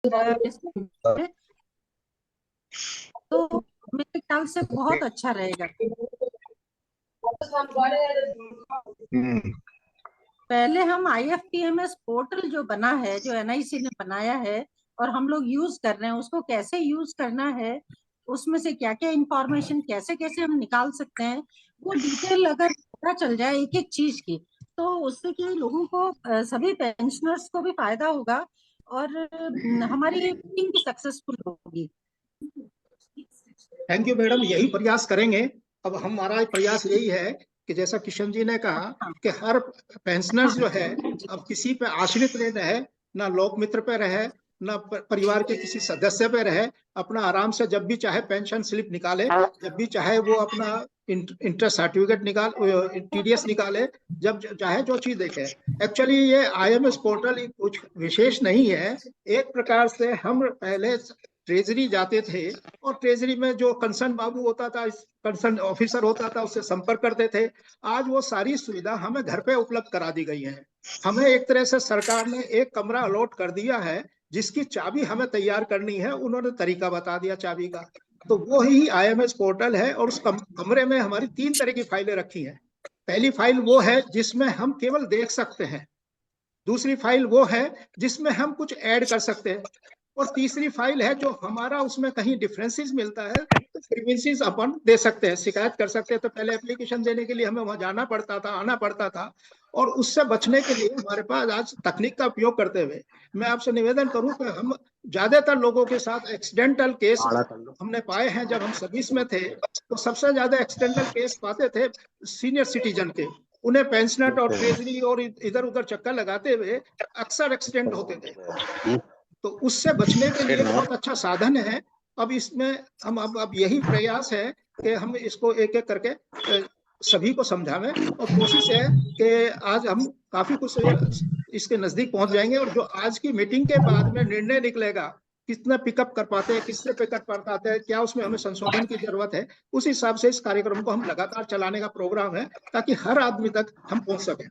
तो मेरे ख्याल से बहुत अच्छा रहेगा। हम्म। पहले हम IFTMS पोर्टल जो बना है, जो NIC ने बनाया है और हम लोग यूज कर रहे हैं, उसको कैसे यूज करना है, उसमें से क्या क्या इंफॉर्मेशन कैसे कैसे हम निकाल सकते हैं, वो डिटेल अगर पता चल जाए एक एक चीज की, तो उससे क्या है, लोगों को सभी पेंशनर्स को भी फायदा होगा और हमारी मीटिंग भी सक्सेसफुल होगी। थैंक यू मैडम, यही प्रयास करेंगे। अब हमारा प्रयास यही है कि जैसा किशन जी ने कहा हाँ कि हर पेंशनर्स जो है जी। अब किसी पे आश्रित नहीं रहे, ना लोक मित्र पे रहे, ना परिवार के किसी सदस्य पे रहे। अपना आराम से जब भी चाहे पेंशन स्लिप निकाले, जब भी चाहे वो अपना इंटरेस्ट सर्टिफिकेट निकाल, TDS निकाले, जब चाहे जो चीज देखे। एक्चुअली ये IMS पोर्टल कुछ विशेष नहीं है। एक प्रकार से हम पहले ट्रेजरी जाते थे और ट्रेजरी में जो कंसर्न बाबू होता था, कंसर्न ऑफिसर होता था, उससे संपर्क करते थे। आज वो सारी सुविधा हमें घर पे उपलब्ध करा दी गई है। हमें एक तरह से सरकार ने एक कमरा अलॉट कर दिया है, जिसकी चाबी हमें तैयार करनी है, उन्होंने तरीका बता दिया चाबी का। तो वो ही IMS पोर्टल है और उस कमरे में हमारी 3 तरह की फाइलें रखी हैं। पहली फाइल वो है जिसमें हम केवल देख सकते हैं। दूसरी फाइल वो है जिसमें हम कुछ ऐड कर सकते हैं। और तीसरी फाइल है जो हमारा उसमें कहीं डिफरेंसेस मिलता है तो ग्रीवेंसेस अपन दे सकते हैं, शिकायत कर सकते हैं। तो पहले एप्लीकेशन देने के लिए हमें वहां जाना पड़ता था, आना पड़ता था। और उससे बचने के लिए हमारे पास आज तकनीक का उपयोग करते हुए मैं आपसे निवेदन करूं कि हम ज्यादातर लोगों के साथ एक्सीडेंटल केस हमने पाए हैं। जब हम सर्विस में थे तो सबसे ज्यादा एक्सीडेंटल केस पाते थे सीनियर सिटीजन के। उन्हें पेंशनर और ट्रेजरी और इधर उधर चक्कर लगाते हुए अक्सर एक्सीडेंट होते थे। तो उससे बचने के लिए बहुत अच्छा साधन है। अब इसमें हम अब यही प्रयास है कि हम इसको एक एक करके सभी को समझावें। और कोशिश है कि आज हम काफी कुछ इसके नजदीक पहुंच जाएंगे। और जो आज की मीटिंग के बाद में निर्णय निकलेगा, कितना पिकअप कर पाते हैं, किससे पिकअप कर पाते हैं, क्या उसमें हमें संशोधन की जरूरत है, उस हिसाब से इस कार्यक्रम को हम लगातार चलाने का प्रोग्राम है, ताकि हर आदमी तक हम पहुंच सकें।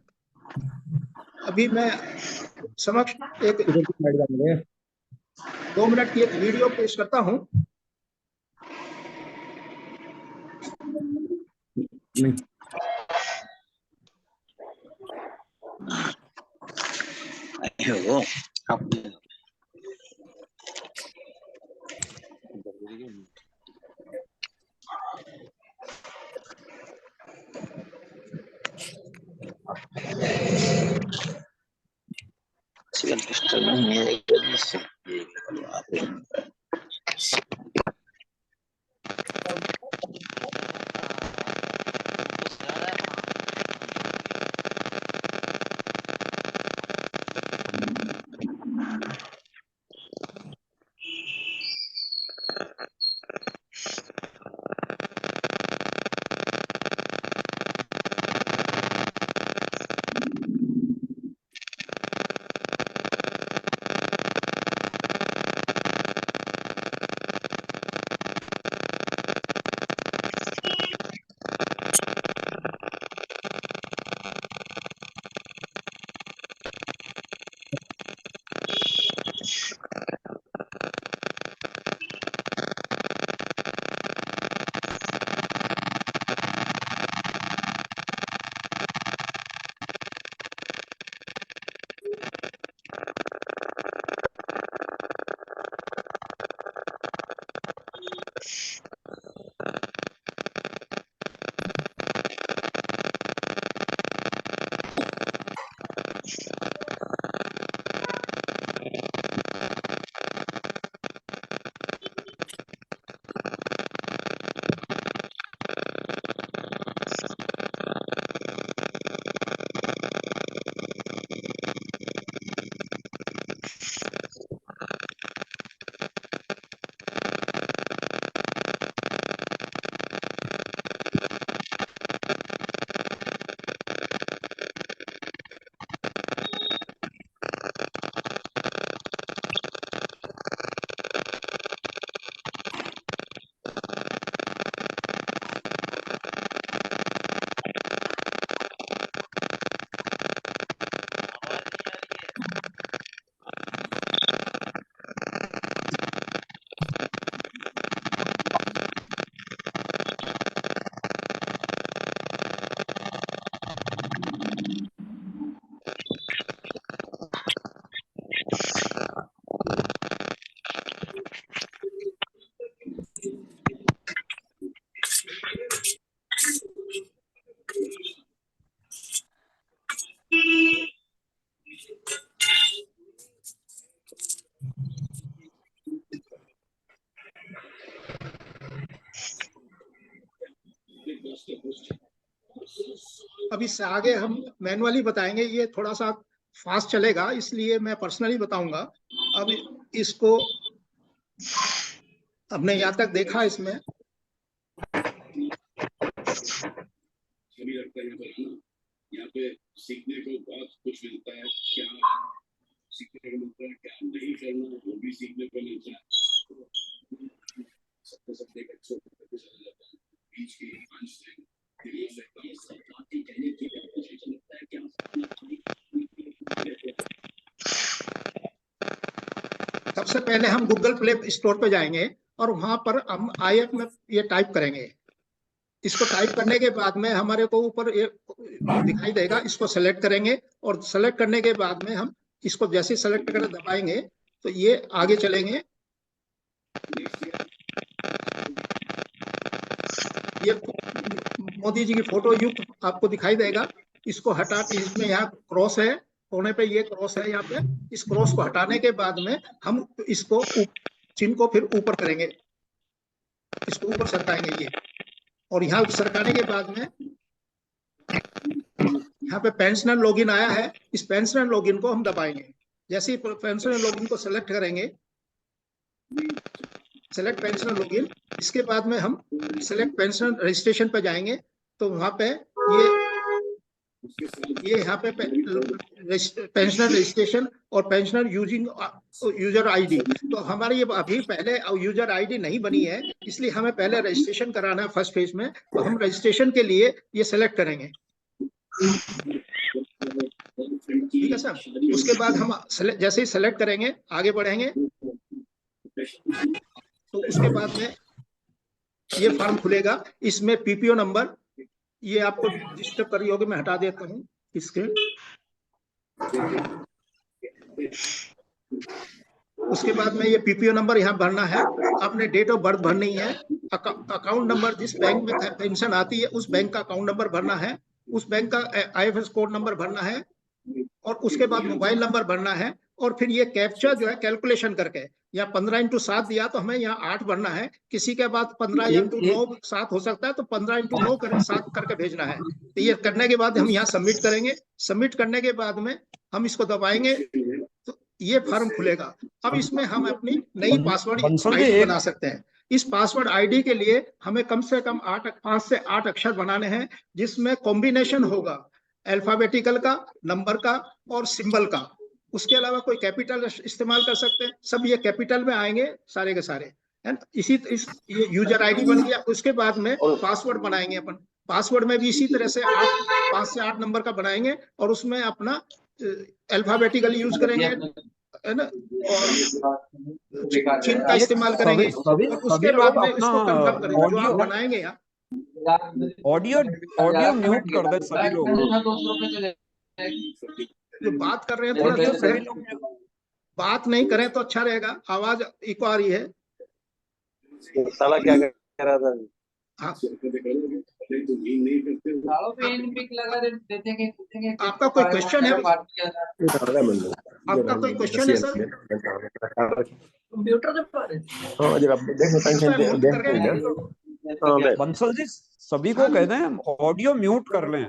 अभी मैं समक्ष एक 2 मिनट की एक वीडियो पेश करता हूं। अब इससे आगे हम मैनुअली बताएंगे, ये थोड़ा सा फास्ट चलेगा इसलिए मैं पर्सनली बताऊंगा। अब इसको हमने यहाँ तक देखा, इसमें यहाँ पे सीखने को बहुत कुछ मिलता है, क्या सीखने को मिलता है, क्या नहीं करना वो भी सीखने को मिलता है। सबके सब एक अच्छे बीच की सबसे पहले हम गूगल प्ले स्टोर पे जाएंगे और वहां पर हम IF में ये टाइप करेंगे। इसको टाइप करने के बाद में हमारे को ऊपर दिखाई देगा, इसको सेलेक्ट करेंगे और सेलेक्ट करने के बाद में हम इसको जैसे सेलेक्ट करके दबाएंगे तो ये आगे चलेंगे। ये मोदी जी की फोटो युक्त आपको दिखाई देगा। इसको हटा के इसमें यहाँ क्रॉस है, कोने पे ये क्रॉस है यहाँ पे। इस क्रॉस को हटाने के बाद में हम इसको चिन्ह को फिर ऊपर करेंगे, इसको ऊपर सरकाएंगे ये, और यहाँ सरकाने के बाद में यहाँ पे पेंशनर लॉगिन आया है, इस पेंशनर लॉगिन को हम दबाएंगे। जैसे ही पेंशनर लॉगिन को सेलेक्ट करेंगे, सेलेक्ट पेंशनर लॉगिन, इसके बाद में हम सेलेक्ट पेंशनर रजिस्ट्रेशन पे जाएंगे तो वहां पे ये यहाँ पे पेंशनर रजिस्ट्रेशन और पेंशनर यूजिंग यूजर आईडी, तो हमारे ये अभी पहले यूजर आईडी नहीं बनी है, इसलिए हमें पहले रजिस्ट्रेशन कराना है फर्स्ट फेज में। तो हम रजिस्ट्रेशन के लिए ये सेलेक्ट करेंगे, ठीक है सर। उसके बाद हम जैसे ही सेलेक्ट करेंगे आगे बढ़ेंगे तो उसके बाद में ये फॉर्म खुलेगा। इसमें PPO नंबर, ये आपको डिस्टर्ब कर रही होगी, मैं हटा देता हूँ इसके। उसके बाद में ये PPO नंबर यहाँ भरना है, आपने डेट ऑफ बर्थ भरनी है, अकाउंट नंबर, जिस बैंक में पेंशन आती है उस बैंक का अकाउंट नंबर भरना है, उस बैंक का IFS कोड नंबर भरना है, और उसके बाद मोबाइल नंबर भरना है। और फिर ये कैप्चा जो है कैलकुलेशन करके, यहाँ 15x7 दिया तो हमें यहाँ 8 भरना है, किसी के बाद 15x9 7 हो सकता है, तो 15x9 करके भेजना है। तो ये करने के बाद हम यहाँ सबमिट करेंगे। सबमिट करने के बाद में हम इसको दबाएंगे तो ये फॉर्म खुलेगा। अब इसमें हम अपनी नई पासवर्ड आईडी बना सकते हैं। इस पासवर्ड आईडी के लिए हमें कम से कम 5 से 8 अक्षर बनाने हैं, जिसमें कॉम्बिनेशन होगा अल्फाबेटिकल का, नंबर का और सिंबल का। उसके अलावा कोई कैपिटल इस्तेमाल कर सकते हैं, सब ये कैपिटल में आएंगे सारे के सारे। ये यूजर आईडी बन गया। उसके बाद में पासवर्ड बनाएंगे अपन। पासवर्ड में भी इसी तरह से 5 से 8 नंबर का बनाएंगे और उसमें अपना अल्फाबेटिकल यूज करेंगे, है ना, और चिन्ह का इस्तेमाल करेंगे। उसके बाद में इसको कंफर्म करेंगे जो आप बनाएंगे। ऑडियो म्यूट कर दे सभी लोग, जो बात कर रहे हैं थोड़ा चुप रहे, बात नहीं करें तो अच्छा रहेगा, आवाज इको आ रही है। साला क्या कह रहा था? हाँ, आपका कोई क्वेश्चन है? आपका कोई क्वेश्चन है सर? कंप्यूटर बंसल जी सभी को कहते हैं ऑडियो म्यूट कर लें।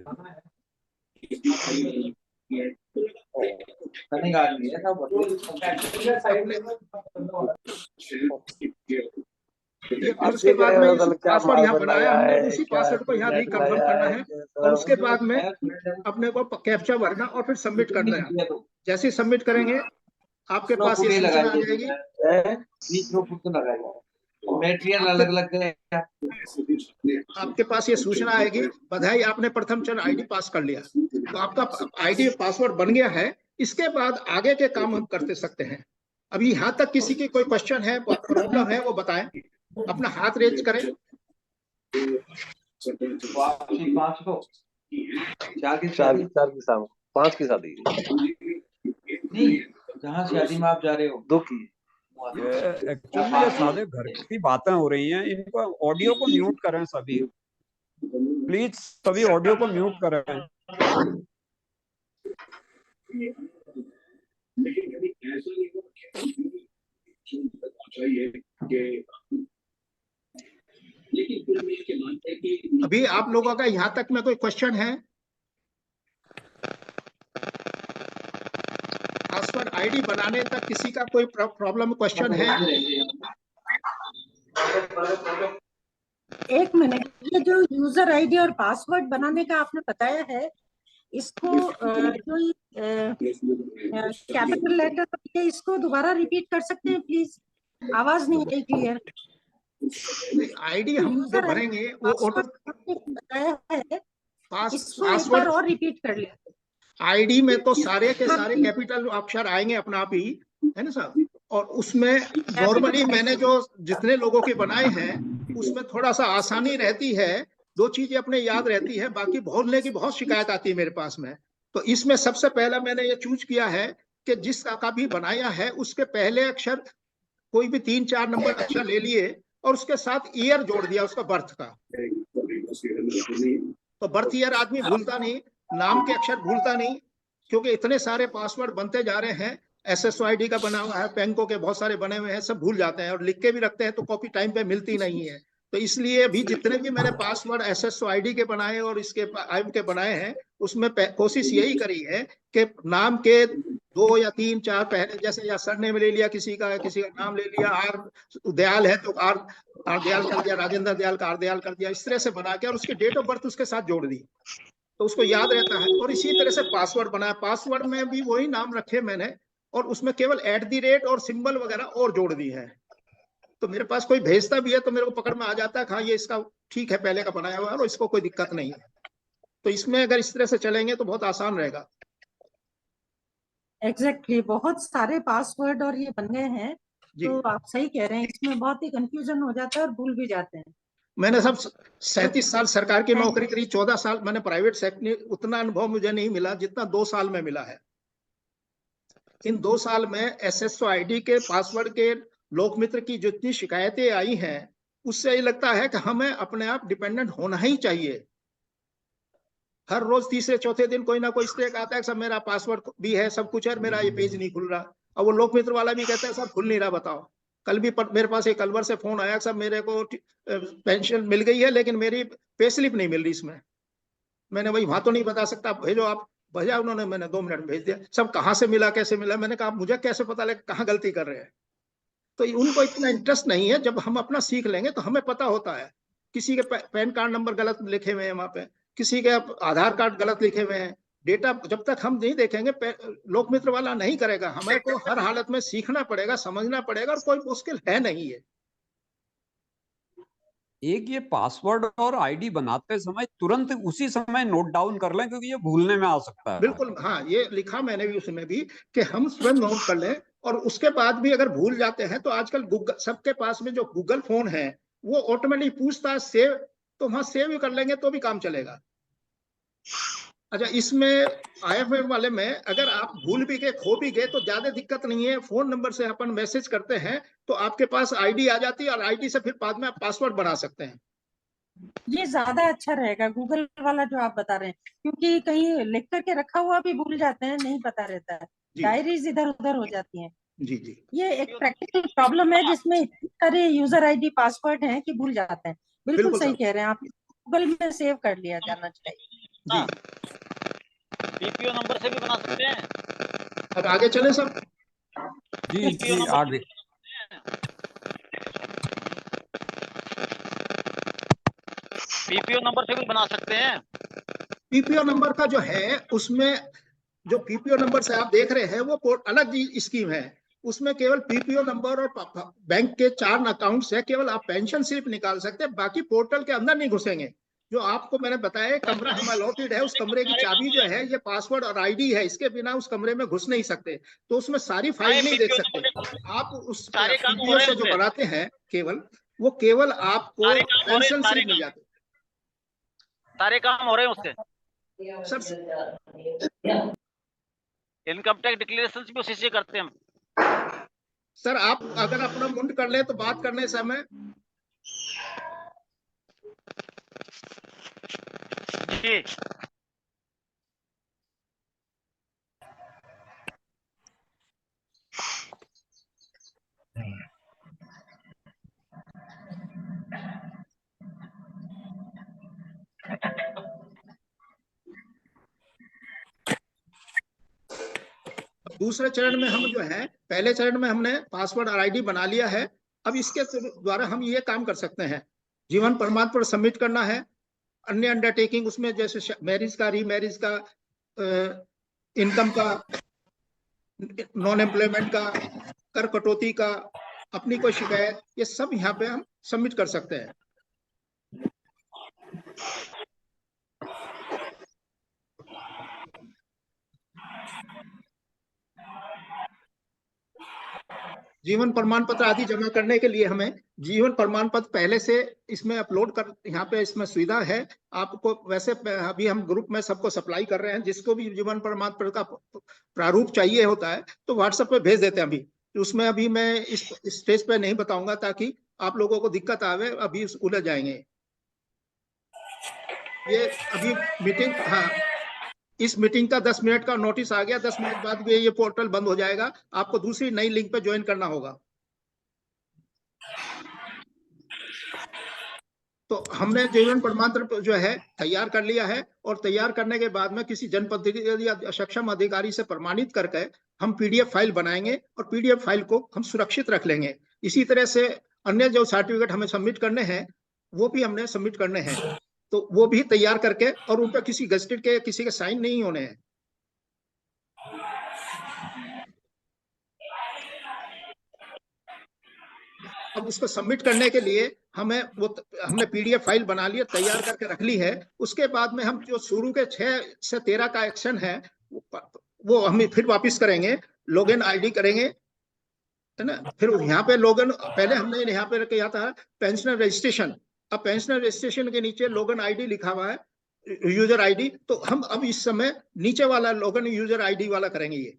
और उसके बाद में पासवर्ड यहाँ बनाया हमने, उसी पासवर्ड को यहाँ रिकन्फर्म करना है, और उसके बाद में अपने को कैप्चा भरना और फिर सबमिट करना है। जैसे ही सबमिट करेंगे आपके पास ये सूचना आ जाएगी। आपके पास ये सूचना आएगी, बधाई आपने प्रथम चरण आईडी पास कर लिया। तो आपका आईडी पासवर्ड बन गया है। इसके बाद आगे के काम हम करते सकते हैं। अभी यहाँ तक किसी की कोई क्वेश्चन है, प्रॉब्लम है, वो बताएं, अपना हाथ रेज करें। पांच की शादी नहीं, जहाँ शादी में आप जा रहे हो 2 की। एक्चुअली ये सारे घर की बातें हो रही हैं, इनको ऑडियो को म्यूट करें सभी, प्लीज सभी ऑडियो को म्यूट करें। अभी आप लोगों का यहाँ तक में कोई क्वेश्चन है? आईडी बनाने तक किसी का कोई प्रॉब्लम क्वेश्चन है? एक मिनट, ये जो यूजर आईडी और पासवर्ड बनाने का आपने बताया है, इसको जो कैपिटल लेटर है, इसको दोबारा रिपीट कर सकते हैं प्लीज? आवाज नहीं आई क्लियर। आईडी हम जो यूजर आईडी भरेंगे वो ऑटो पासवर्ड बताया है, इसको एक पासवर्ड बार और रिपीट कर लिया। आईडी में तो सारे के हाँ, सारे कैपिटल अक्षर आएंगे अपने आप ही, है ना साहब? और उसमें नॉर्मली मैंने जो जितने लोगों के बनाए हैं उसमें थोड़ा सा आसानी रहती है, दो चीजें अपने याद रहती है, बाकी भूलने की बहुत शिकायत आती है मेरे पास में। तो इसमें सबसे पहला मैंने ये चूज किया है कि जिस का भी बनाया है उसके पहले अक्षर कोई भी 3-4 नंबर अक्षर ले लिए और उसके साथ ईयर जोड़ दिया उसका बर्थ का। तो बर्थ ईयर आदमी भूलता नहीं, नाम के अक्षर भूलता नहीं, क्योंकि इतने सारे पासवर्ड बनते जा रहे हैं। SSID का बना हुआ है, बैंकों के बहुत सारे बने हुए हैं, सब भूल जाते हैं और लिख के भी रखते हैं तो कॉपी टाइम पे मिलती नहीं है। तो इसलिए भी जितने भी मैंने पासवर्ड SSID के बनाए और इसके IM के बनाए हैं उसमें कोशिश यही करी है कि नाम के 2 या 3-4 पहले, जैसे या सरनेम ले लिया किसी का नाम ले लिया, आर दयाल है तो आर दयाल कर दिया, राजेंद्र दयाल का आर दयाल कर दिया, इस तरह से बना के और उसके डेट ऑफ बर्थ उसके साथ जोड़ दी तो उसको याद रहता है। और इसी तरह से पासवर्ड बनाया, पासवर्ड में भी वही नाम रखे मैंने और उसमें केवल @ और सिंबल वगैरह और जोड़ दी है। तो मेरे पास कोई भेजता भी है तो मेरे को पकड़ में आ जाता है, हाँ ये इसका ठीक है, पहले का बनाया हुआ है और इसको कोई दिक्कत नहीं है। तो इसमें अगर इस तरह से चलेंगे तो बहुत आसान रहेगा। एग्जैक्टली, बहुत सारे पासवर्ड और ये बन गए हैं, तो आप सही कह रहे हैं, इसमें बहुत ही कंफ्यूजन हो जाता है और भूल भी जाते हैं। मैंने सब 37 साल सरकार की नौकरी करी, 14 साल मैंने प्राइवेट सेक्टर, उतना अनुभव मुझे नहीं मिला जितना 2 साल में मिला है। इन 2 साल में SSID के पासवर्ड के लोकमित्र की जितनी शिकायतें आई हैं उससे ये लगता है कि हमें अपने आप डिपेंडेंट होना ही चाहिए। हर रोज तीसरे चौथे दिन कोई ना कोई इस तरह का आता है सब मेरा पासवर्ड भी है, सब कुछ है, मेरा ये पेज नहीं खुल रहा। और वो लोकमित्र वाला भी कहता है सब खुल नहीं रहा, बताओ। कल भी मेरे पास एक अलवर से फोन आया, सब मेरे को पेंशन मिल गई है लेकिन मेरी पे स्लिप नहीं मिल रही इसमें। मैंने वही वहां तो नहीं बता सकता, भेजो आप। भेजा उन्होंने, मैंने 2 मिनट में भेज दिया। सब कहाँ से मिला कैसे मिला, मैंने कहा मुझे कैसे पता लगे कहाँ गलती कर रहे हैं। तो उनको इतना इंटरेस्ट नहीं है। जब हम अपना सीख लेंगे तो हमें पता होता है किसी के पैन कार्ड नंबर गलत लिखे हुए हैं वहां पे, किसी के आधार कार्ड गलत लिखे हुए हैं। डेटा जब तक हम नहीं देखेंगे लोकमित्र वाला नहीं करेगा। हमें को हर हालत में सीखना पड़ेगा, समझना पड़ेगा और कोई मुश्किल है नहीं है। एक ये पासवर्ड और आईडी बनाते समय तुरंत उसी समय नोट डाउन कर लें, क्योंकि ये भूलने में आ सकता है। बिल्कुल, हाँ, ये लिखा मैंने भी उसमें भी कि हम स्वयं नोट कर लें और उसके बाद भी अगर भूल जाते हैं तो आजकल गूगल, सबके पास में जो गूगल फोन है वो ऑटोमेटिक पूछता है सेव, तो वहां सेव कर लेंगे तो भी काम चलेगा। अच्छा, इसमें IFM वाले में अगर आप भूल भी गए, खो भी गए तो ज्यादा दिक्कत नहीं है। फोन नंबर से अपन मैसेज करते हैं तो आपके पास आईडी आ जाती है और आईडी से फिर बाद में आप पासवर्ड बना सकते हैं। ये ज्यादा अच्छा रहेगा गूगल वाला जो आप बता रहे हैं, क्योंकि कहीं लिख करके रखा हुआ भी भूल जाते हैं, नहीं पता रहता है, डायरीज इधर उधर हो जाती हैं। जी जी, ये एक प्रैक्टिकल प्रॉब्लम है जिसमें इतने सारे यूजर आईडी पासवर्ड हैं कि भूल जाते हैं। बिल्कुल बिल्कुल सही साहब कह रहे हैं आप, गूगल में सेव कर लिया जाना चाहिए। जी। PPO नंबर से भी बना सकते हैं। अब आगे चले सब। जी जी, आगे। PPO नंबर से भी बना सकते हैं। PPO नंबर का जो है उसमें, जो PPO नंबर से आप देख रहे हैं वो अलग स्कीम है। उसमें केवल PPO नंबर और बैंक के 4 अकाउंट्स है, केवल आप पेंशन स्लिप निकाल सकते हैं, बाकी पोर्टल के अंदर नहीं घुसेंगे। जो आपको मैंने बताया कमरा हम अलॉटेड है, उस कमरे की चाबी जो है ये पासवर्ड और आईडी है, इसके बिना उस कमरे में घुस नहीं सकते। तो उसमें सारी फाइल नहीं देख सकते आप। उस सारे काम हो PPO रहे से हैं जो उसमें। बनाते हैं केवल आपको सारे काम हो रहे पेंशन हैं, स्लिप मिल जाते सारे काम हो रहे हैं उससे। हैं सर। इनकम टैक्स डिक्लेरेशन भी उसी से करते हैं हम। सर आप अगर अपना मुंड कर ले तो बात करने समय जी। दूसरे चरण में हम जो है, पहले चरण में हमने पासवर्ड और आईडी बना लिया है। अब इसके द्वारा हम ये काम कर सकते हैं, जीवन प्रमाण पत्र सबमिट करना है, अन्य अंडरटेकिंग उसमें जैसे मैरिज का, रीमैरिज का, इनकम का, नॉन एम्प्लॉयमेंट का, कर कटौती का, अपनी कोई शिकायत, ये सब यहाँ पे हम सबमिट कर सकते हैं। जीवन प्रमाण पत्र आदि जमा करने के लिए हमें जीवन प्रमाण पत्र पहले से इसमें अपलोड कर, यहाँ पे इसमें सुविधा है आपको। वैसे अभी हम ग्रुप में सबको सप्लाई कर रहे हैं, जिसको भी जीवन प्रमाण पत्र का प्रारूप चाहिए होता है तो व्हाट्सएप पे भेज देते हैं। अभी उसमें अभी मैं इस स्टेज पे नहीं बताऊंगा ताकि आप लोगों को दिक्कत आवे, अभी उलझ जाएंगे। ये अभी मीटिंग, हाँ, इस मीटिंग का 10 मिनट का नोटिस आ गया, 10 मिनट बाद भी ये पोर्टल बंद हो जाएगा, आपको दूसरी नई लिंक पे ज्वाइन करना होगा। तो हमने जीवन प्रमाण पत्र जो है तैयार कर लिया है, और तैयार करने के बाद में किसी जनप्रतिनिधि या सक्षम अधिकारी से प्रमाणित करके हम पीडीएफ फाइल बनाएंगे, और पीडीएफ फाइल को हम सुरक्षित रख लेंगे। इसी तरह से अन्य जो सर्टिफिकेट हमें सबमिट करने हैं वो भी हमने सबमिट करने हैं, तो वो भी तैयार करके, और उन पर किसी गजटेड के किसी के साइन नहीं होने हैं। अब उसको सबमिट करने के लिए हमने पीडीएफ फाइल बना लिया, तैयार करके रख ली है। उसके बाद में हम जो शुरू के 6 से 13 का एक्शन है वो हम फिर वापस करेंगे, लॉगिन आईडी करेंगे, है ना। फिर यहाँ पे लॉगिन, पहले हमने यहाँ पे किया था पेंशनर रजिस्ट्रेशन, अब पेंशनर रजिस्ट्रेशन के नीचे लॉगिन आईडी लिखा हुआ है, यूजर आईडी, तो हम अब इस समय नीचे वाला लॉगिन यूजर आईडी वाला करेंगे ये,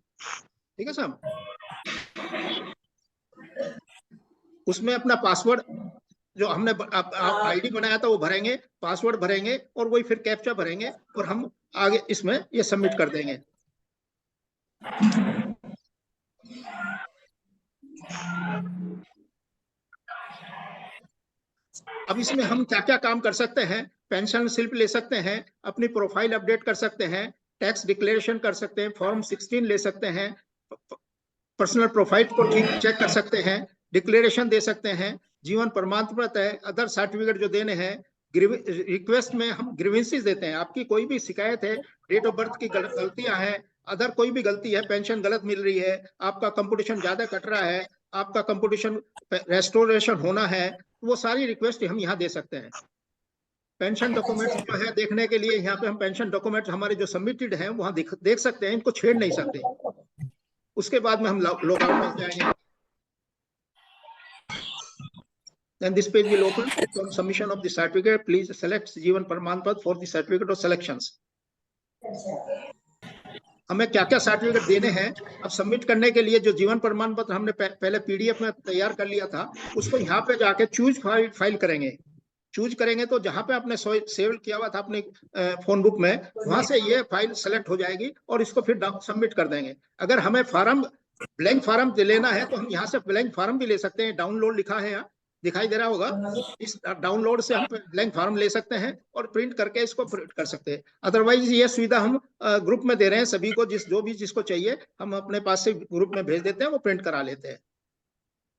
ठीक है साहब। उसमें अपना पासवर्ड जो हमने आईडी बनाया था वो भरेंगे, पासवर्ड भरेंगे, और वही फिर कैप्चा भरेंगे, और हम आगे इसमें ये सबमिट कर देंगे। अब इसमें हम क्या क्या काम कर सकते हैं, पेंशन स्लिप ले सकते हैं, अपनी प्रोफाइल अपडेट कर सकते हैं, टैक्स डिक्लेरेशन कर सकते हैं, फॉर्म 16 ले सकते हैं, पर्सनल प्रोफाइल को चेक कर सकते हैं, डिक्लेरेशन दे सकते हैं, जीवन प्रमाण पत्र है, अदर सर्टिफिकेट जो देने हैं, रिक्वेस्ट में हम ग्रीवेंसेस देते हैं। आपकी कोई भी शिकायत है, डेट ऑफ बर्थ की गलतियां हैं, अदर कोई भी गलती है, पेंशन गलत मिल रही है, आपका कंपटीशन ज्यादा कट रहा है, आपका कंपटीशन रेस्टोरेशन होना है, वो सारी रिक्वेस्ट हम यहाँ दे सकते हैं। पेंशन डॉक्यूमेंट्स जो है देखने के लिए यहाँ पे हम पेंशन डॉक्यूमेंट्स हमारे जो सबमिटेड हैं वहाँ देख सकते हैं, इनको छेड़ नहीं सकते। उसके बाद में हम लॉग आउट में जाएंगे। Then this page will open from submission of the certificate. Please select जीवन प्रमाण पत्र for the certificate of selections. हमें क्या क्या सर्टिफिकेट देने हैं, अब सबमिट करने के लिए जो जीवन प्रमाण पत्र हमने पहले पीडीएफ में तैयार कर लिया था, उसको यहाँ पे जाके चूज फाइल करेंगे। चूज करेंगे तो जहाँ पे आपने सेव किया हुआ था अपने फोन बुक में, वहां से ये फाइल सेलेक्ट हो जाएगी, और इसको फिर सबमिट कर देंगे। अगर हमें ब्लैंक फार्म लेना है तो हम यहाँ से ब्लैंक फार्म भी ले सकते हैं। डाउनलोड लिखा है यहाँ, दिखाई दे रहा होगा, इस डाउनलोड से हम ब्लैंक फॉर्म ले सकते हैं और प्रिंट करके इसको प्रिंट कर सकते हैं। अदरवाइज ये सुविधा हम ग्रुप में दे रहे हैं सभी को, जिसको चाहिए हम अपने पास से ग्रुप में भेज देते हैं, वो प्रिंट करा लेते हैं।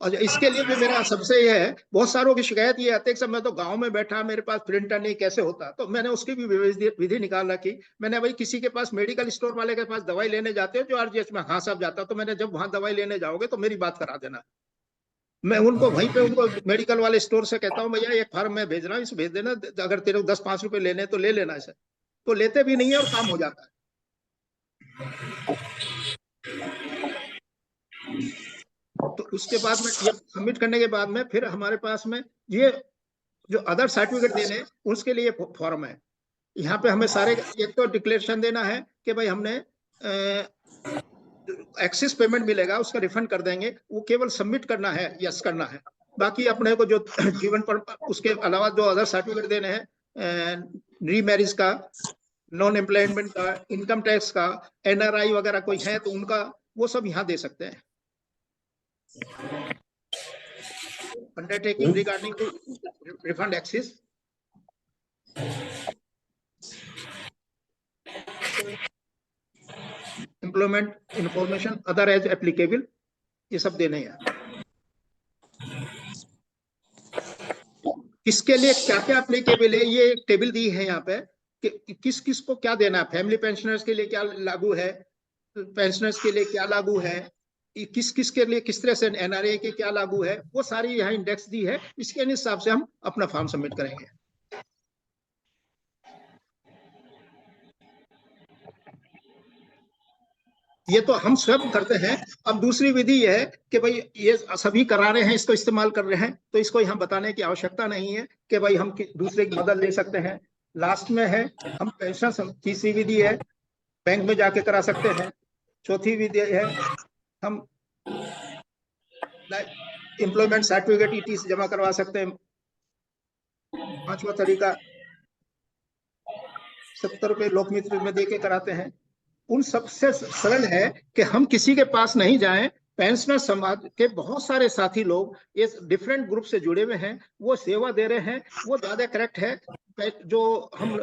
और इसके लिए भी मेरा सबसे यह है, बहुत सारों की शिकायत ये आती है कि मैं तो गांव में बैठा, मेरे पास प्रिंटर नहीं, कैसे होता। तो मैंने उसकी भी विधि निकाल रखी। मैंने भाई किसी के पास मेडिकल स्टोर वाले के पास दवाई लेने जाते हो जो आरजीएच में, हाँ साहब जाता, तो मैंने जब वहां दवाई लेने जाओगे तो मेरी बात करा देना। मैं उनको वहीं पे उनको मेडिकल वाले स्टोर से कहता हूँ भैया एक फार्म मैं भेज रहा हूँ, इसे भेज देना, अगर तेरे को 10-5 रुपए लेने तो ले लेना इसे। तो लेते भी नहीं है और काम हो जाता है। तो उसके बाद में ये सबमिट करने के बाद में फिर हमारे पास में ये जो अदर सर्टिफिकेट देने उसके लिए फॉर्म है। यहाँ पे हमें सारे, एक तो डिक्लेरेशन देना है कि भाई हमने एक्सिस पेमेंट मिलेगा उसका रिफंड कर देंगे, वो केवल सबमिट करना है, यस करना है। बाकी अपने को जो जीवन पर उसके अलावा जो अदर सर्टिफिकेट देने हैं, रीमैरिज का, नॉन एम्प्लॉयमेंट का, इनकम टैक्स का, एनआरआई वगैरह कोई है तो उनका, वो सब यहाँ दे सकते हैं। Undertaking regarding to refund excess, employment information other as applicable, ये सब देने हैं। किसके लिए क्या क्या एप्लीकेबल है, ये एक टेबल दी है यहाँ पे कि किस किस को क्या देना है। फैमिली पेंशनर्स के लिए क्या लागू है, पेंशनर्स के लिए क्या लागू है, किस किस के लिए किस तरह से एनआरए के क्या लागू है, वो सारी यहाँ इंडेक्स दी है। इसके हिसाब से हम अपना फॉर्म सबमिट करेंगे। ये तो हम सब करते हैं। अब दूसरी विधि ये है कि भाई ये सभी करा रहे हैं, इसको इस्तेमाल कर रहे हैं, तो इसको यहाँ बताने की आवश्यकता नहीं है कि भाई हम दूसरे की मदद ले सकते हैं। लास्ट में है हम पेंशन, तीसरी विधि है बैंक में जाके करा सकते हैं। चौथी विधि है हम एम्प्लॉयमेंट सर्टिफिकेट ईटी से जमा करवा सकते हैं। पांचवा तरीका 70 रुपए लोकमित्र में देके कराते हैं। उन सबसे सरल है कि हम किसी के पास नहीं जाएं। पेंशनर समाज के बहुत सारे साथी लोग इस डिफरेंट ग्रुप से जुड़े हुए हैं, वो सेवा दे रहे हैं, वो ज्यादा करेक्ट है। जो हम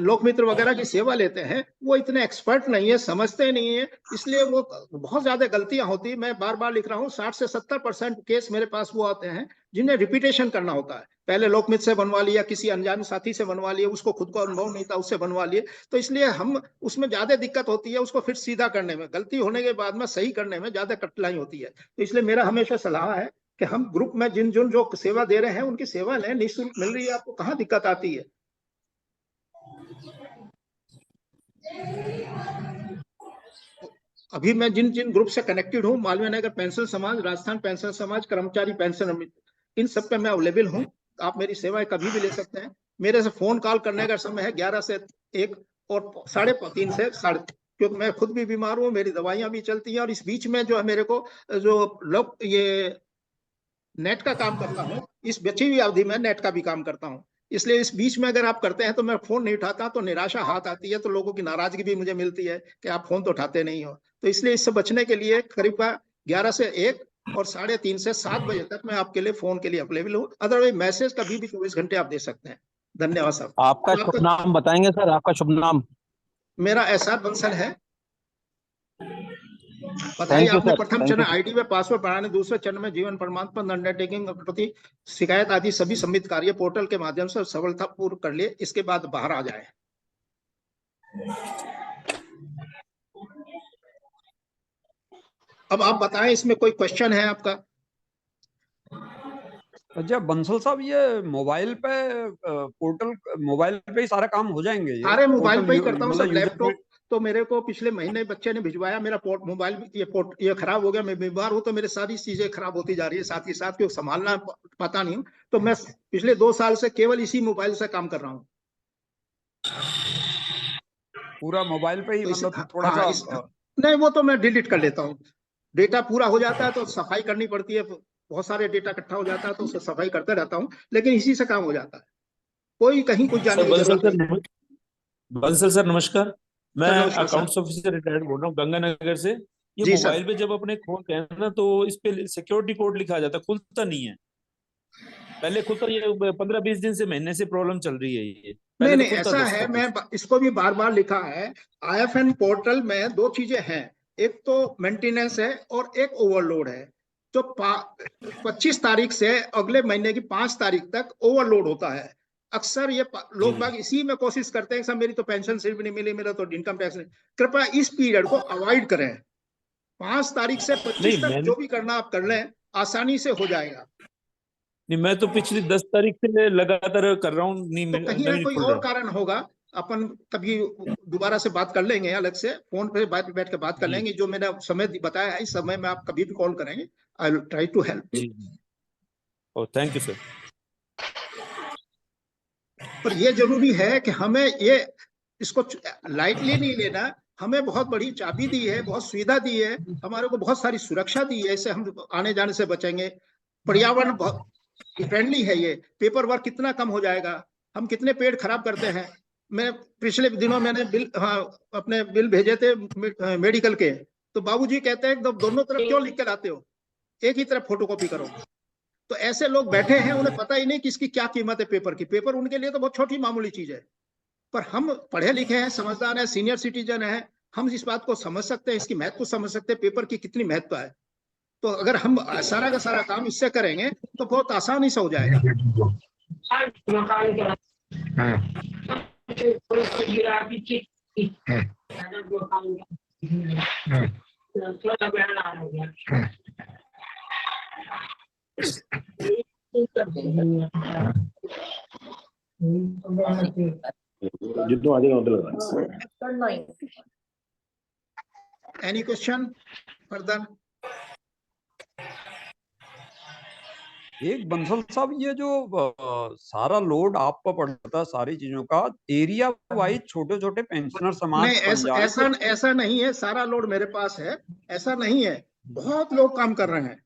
लोकमित्र वगैरह की सेवा लेते हैं वो इतने एक्सपर्ट नहीं है, समझते नहीं है, इसलिए वो बहुत ज्यादा गलतियां होती है। मैं बार बार लिख रहा हूँ 60 से 70% केस मेरे पास वो आते हैं जिन्हें रिपीटेशन करना होता है। पहले लोकमित्र से बनवा लिया, किसी अनजान साथी से बनवा लिया, उसको खुद को अनुभव नहीं था, उससे बनवा लिए, तो इसलिए हम उसमें ज्यादा दिक्कत होती है। उसको फिर सीधा करने में, गलती होने के बाद में सही करने में ज्यादा कठिनाई होती है। तो इसलिए मेरा हमेशा सलाह है कि हम ग्रुप में जिन जिन जो सेवा दे रहे हैं उनकी सेवा लें, निःशुल्क मिल रही है, आपको कहाँ दिक्कत आती है। अभी मैं जिन जिन ग्रुप से कनेक्टेड हूँ, मालवीय नगर पेंशन समाज, राजस्थान पेंशन समाज, कर्मचारी पेंशन अमित, इन सब पे मैं अवेलेबल हूँ। आप मेरी सेवाएं कभी भी ले सकते हैं। मेरे से फोन कॉल करने का समय है 11 से 1 और 3:30 से 3:30, क्योंकि मैं खुद भी बीमार हूँ, मेरी दवाइयां भी चलती हैं, और इस बीच में जो है मेरे को जो लोग ये नेट का काम करता हूँ, इस बची हुई अवधि में नेट का भी काम करता हूँ। इसलिए इस बीच में अगर आप करते हैं तो मैं फोन नहीं उठाता, तो निराशा हाथ आती है, तो लोगों की नाराजगी भी मुझे मिलती है कि आप फोन तो उठाते नहीं हो। तो इसलिए इससे बचने के लिए करीब 11 से 1 और 3:30 से 7 बजे तक मैं आपके लिए फोन के लिए अवेलेबल हूँ। अदरवाइज मैसेज कभी भी 24 घंटे आप दे सकते हैं। धन्यवाद साहब। आपका शुभ नाम बताएंगे सर, आपका शुभ नाम? मेरा एसआर बंसल है। बताइए, थैंक यू आपने सर, प्रथम थैंक चरण यू। आईडी में पासवर्ड बढ़ाने, दूसरे चरण में जीवन प्रमाण पत्र अंडरटेकिंग के प्रति शिकायत आदि सभी संबित कार्य पोर्टल के माध्यम से सफलतापूर्व कर लिए। इसके बाद बाहर आ जाए। अब आप बताएं, इसमें कोई क्वेश्चन है आपका? अच्छा बंसल साहब, ये मोबाइल पे पोर्टल, मोबाइल पे ही सारा काम हो जाएंगे? ये सारे मोबाइल पे ही पोर्टल करता हूँ सब। मतलब यूजर लैपटॉप तो मेरे को पिछले महीने बच्चे ने भिजवाया, मेरा मोबाइल ये खराब हो गया, मैं बीमार हूँ, तो मेरे सारी चीजें खराब होती जा रही है साथ ही साथ, क्योंकि संभालना पता नहीं हूँ। तो मैं पिछले 2 साल से केवल इसी मोबाइल से काम कर रहा हूँ। पूरा मोबाइल पे ही, तो मतलब थोड़ा हाँ, सा नहीं वो तो मैं डिलीट कर लेता हूँ। डेटा पूरा हो जाता है तो सफाई करनी पड़ती है, बहुत सारे डेटा इकट्ठा हो जाता है तो उससे सफाई करते रहता हूँ, लेकिन इसी से काम हो जाता है। कोई कहीं कुछ जाने सर की जरूरत नहीं। बंसल सर नमस्कार। मैं सर नमस्कार सर। अकाउंट्स ऑफिसर रिटायर्ड बोल रहा हूँ गंगानगर से। ये जी सर। मोबाइल पे जब अपने खोलते हैं ना, तो इस पे सिक्योरिटी कोड लिखा जाता है, खुलता नहीं है। पहले खुलता, ये 15-20 दिन से, महीने से प्रॉब्लम चल रही है। ये नहीं पहले तो नहीं, खुलता ऐसा था है, सब मैं कुछ। इसको भी बार बार लिखा है। आईएफएन पोर्टल में 2 चीजें हैं, एक तो मेंटेनेंस है और एक ओवरलोड है। तो 25 तारीख से अगले महीने की 5 तारीख तक ओवरलोड होता है। अक्सर ये जी लोग बाग इसी में कोशिश करते हैं, सर मेरी तो पेंशन स्लिप नहीं मिली, मेरा तो इनकम टैक्स नहीं। कृपया इस पीरियड को अवॉइड करें। 5 तारीख से 25 नहीं तक मैंने जो भी करना आप कर लें, आसानी से हो जाएगा। नहीं, मैं तो पिछली 10 तारीख से लगातार कर रहा हूँ, नहीं तो कहीं ना नहीं कोई खुल और रहा। कारण होगा। अपन कभी दोबारा से बात कर लेंगे, अलग से फोन पे बैठ के बात कर जी लेंगे। जो मैंने समय बताया है, इस समय में आप कभी भी कॉल करेंगे, I will try to help you. जी। Oh thank you sir. पर ये जरूरी है कि हमें ये इसको लाइटली नहीं लेना। हमें बहुत बड़ी चाबी दी है, बहुत सुविधा दी है, हमारे को बहुत सारी सुरक्षा दी है, इससे हम आने जाने से बचेंगे। पर्यावरण बहुत फ्रेंडली है, ये पेपर वर्क कितना कम हो जाएगा। हम कितने पेड़ खराब करते हैं। मैं पिछले दिनों मैंने बिल, हाँ, अपने बिल भेजे थे मेडिकल के, तो बाबूजी कहते हैं दोनों तरफ क्यों लिख के लाते हो, एक ही तरफ फोटोकॉपी करो। तो ऐसे लोग बैठे हैं, उन्हें पता ही नहीं कि इसकी क्या कीमत है पेपर की। पेपर उनके लिए तो बहुत छोटी मामूली चीज है, पर हम पढ़े लिखे हैं, समझदार हैं, सीनियर सिटीजन हैं, हम इस बात को समझ सकते हैं, इसकी महत्व को समझ सकते हैं, पेपर की कितनी महत्व है। तो अगर हम सारा का सारा काम इससे करेंगे तो बहुत आसानी से हो जाएगा। जितना आगे लगा। Any question further? एक बंसल साहब, ये जो सारा लोड आप पर पड़ता है सारी चीजों का, एरिया वाइज छोटे छोटे पेंशनर समाज नहीं, ऐसा नहीं है सारा लोड मेरे पास है, ऐसा नहीं है। बहुत लोग काम कर रहे हैं,